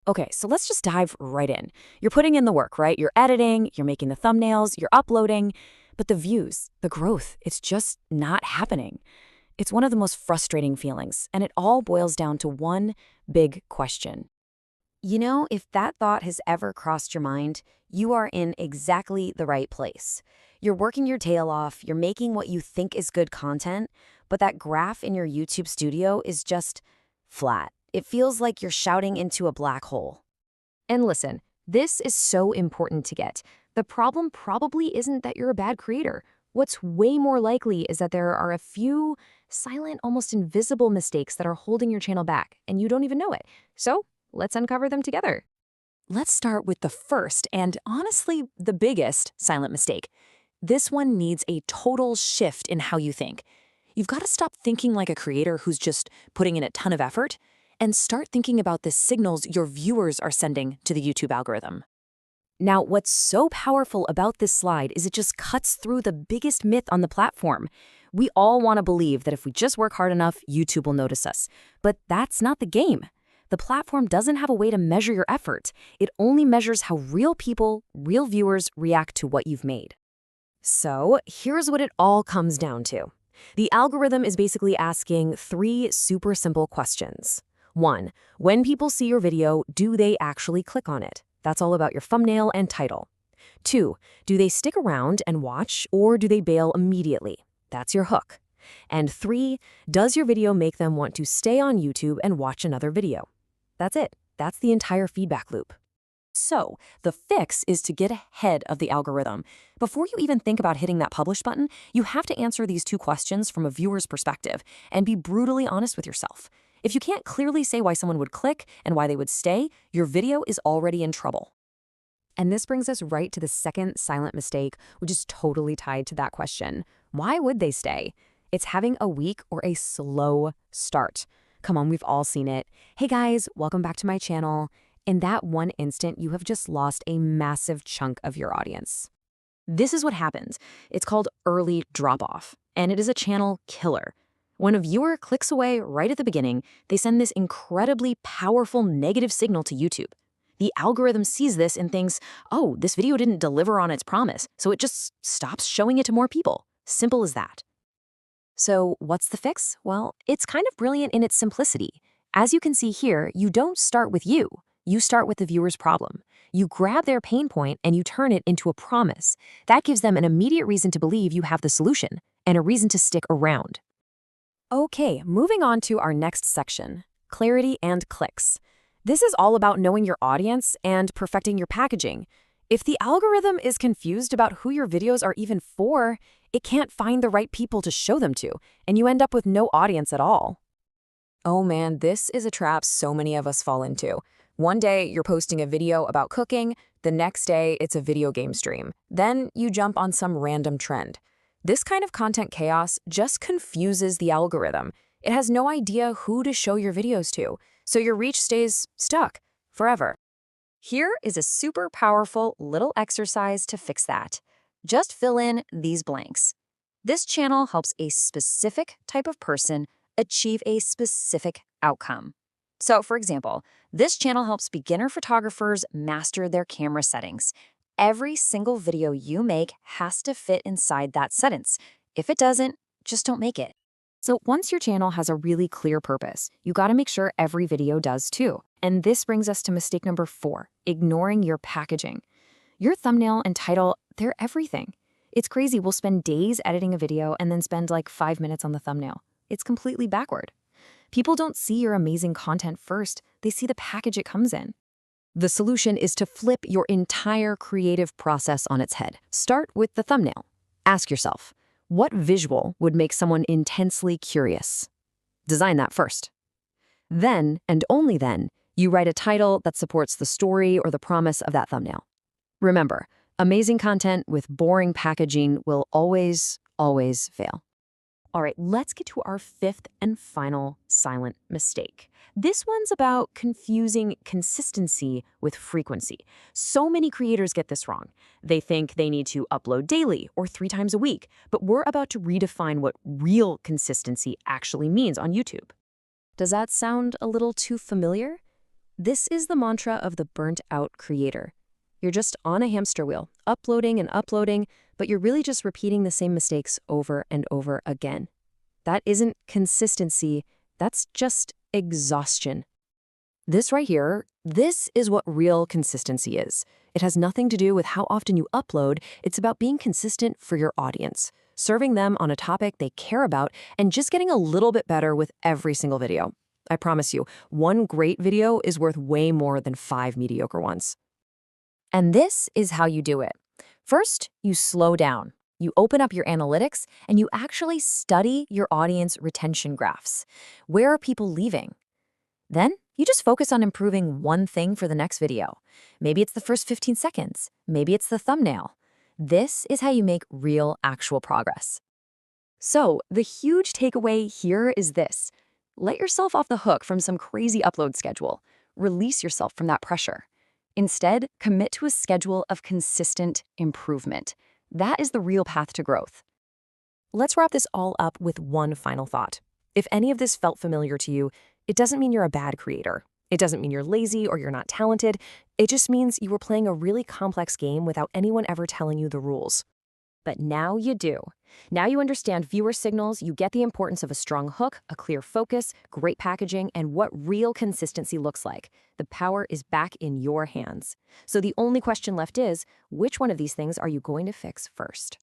Okay, so let's just dive right in. You're putting in the work, right? You're editing, you're making the thumbnails, you're uploading, but the views, the growth, it's just not happening. It's one of the most frustrating feelings, and it all boils down to one big question. If that thought has ever crossed your mind, you are in exactly the right place. You're working your tail off, you're making what you think is good content, but that graph in your YouTube studio is just flat. It feels like you're shouting into a black hole. And listen, this is so important to get. The problem probably isn't that you're a bad creator. What's way more likely is that there are a few silent, almost invisible mistakes that are holding your channel back, and you don't even know it. So let's uncover them together. Let's start with the first and honestly the biggest silent mistake. This one needs a total shift in how you think. You've got to stop thinking like a creator who's just putting in a ton of effort and start thinking about the signals your viewers are sending to the YouTube algorithm. Now, what's so powerful about this slide is it just cuts through the biggest myth on the platform. We all want to believe that if we just work hard enough, YouTube will notice us. But that's not the game. The platform doesn't have a way to measure your effort. It only measures how real people, real viewers react to what you've made. So here's what it all comes down to. The algorithm is basically asking three super simple questions. 1. When people see your video, do they actually click on it? That's all about your thumbnail and title. 2. Do they stick around and watch, or do they bail immediately? That's your hook. And 3. Does your video make them want to stay on YouTube and watch another video? That's it. That's the entire feedback loop. So, the fix is to get ahead of the algorithm. Before you even think about hitting that publish button, you have to answer these two questions from a viewer's perspective and be brutally honest with yourself. If you can't clearly say why someone would click and why they would stay, your video is already in trouble. And this brings us right to the second silent mistake, which is totally tied to that question. Why would they stay? It's having a weak or a slow start. Come on, we've all seen it. Hey guys, welcome back to my channel. In that one instant, you have just lost a massive chunk of your audience. This is what happens. It's called early drop-off, and it is a channel killer. When a viewer clicks away right at the beginning, they send this incredibly powerful negative signal to YouTube. The algorithm sees this and thinks, oh, this video didn't deliver on its promise, so it just stops showing it to more people. Simple as that. So what's the fix? Well, it's kind of brilliant in its simplicity. As you can see here, you don't start with you. You start with the viewer's problem. You grab their pain point and you turn it into a promise. That gives them an immediate reason to believe you have the solution and a reason to stick around. Okay, moving on to our next section, clarity and clicks. This is all about knowing your audience and perfecting your packaging. If the algorithm is confused about who your videos are even for, it can't find the right people to show them to, and you end up with no audience at all. Oh man, this is a trap so many of us fall into. One day, you're posting a video about cooking, the next day, it's a video game stream. Then you jump on some random trend. This kind of content chaos just confuses the algorithm. It has no idea who to show your videos to, so your reach stays stuck forever. Here is a super powerful little exercise to fix that. Just fill in these blanks. This channel helps a specific type of person achieve a specific outcome. So, for example, this channel helps beginner photographers master their camera settings. Every single video you make has to fit inside that sentence. If it doesn't, just don't make it. So once your channel has a really clear purpose, you gotta make sure every video does too. And this brings us to mistake number 4, ignoring your packaging. Your thumbnail and title, they're everything. It's crazy, we'll spend days editing a video and then spend like 5 minutes on the thumbnail. It's completely backward. People don't see your amazing content first, they see the package it comes in. The solution is to flip your entire creative process on its head. Start with the thumbnail. Ask yourself, what visual would make someone intensely curious? Design that first. Then, and only then, you write a title that supports the story or the promise of that thumbnail. Remember, amazing content with boring packaging will always, always fail. All right, let's get to our 5th and final silent mistake. This one's about confusing consistency with frequency. So many creators get this wrong. They think they need to upload daily or 3 times a week, but we're about to redefine what real consistency actually means on YouTube. Does that sound a little too familiar? This is the mantra of the burnt-out creator. You're just on a hamster wheel, uploading and uploading, but you're really just repeating the same mistakes over and over again. That isn't consistency, that's just exhaustion. This right here, this is what real consistency is. It has nothing to do with how often you upload, it's about being consistent for your audience, serving them on a topic they care about, and just getting a little bit better with every single video. I promise you, one great video is worth way more than 5 mediocre ones. And this is how you do it. First, you slow down. You open up your analytics and you actually study your audience retention graphs. Where are people leaving? Then you just focus on improving one thing for the next video. Maybe it's the first 15 seconds. Maybe it's the thumbnail. This is how you make real, actual progress. So the huge takeaway here is this. Let yourself off the hook from some crazy upload schedule. Release yourself from that pressure. Instead, commit to a schedule of consistent improvement. That is the real path to growth. Let's wrap this all up with one final thought. If any of this felt familiar to you, it doesn't mean you're a bad creator. It doesn't mean you're lazy or you're not talented. It just means you were playing a really complex game without anyone ever telling you the rules. But now you do. Now you understand viewer signals, you get the importance of a strong hook, a clear focus, great packaging, and what real consistency looks like. The power is back in your hands. So the only question left is, which one of these things are you going to fix first?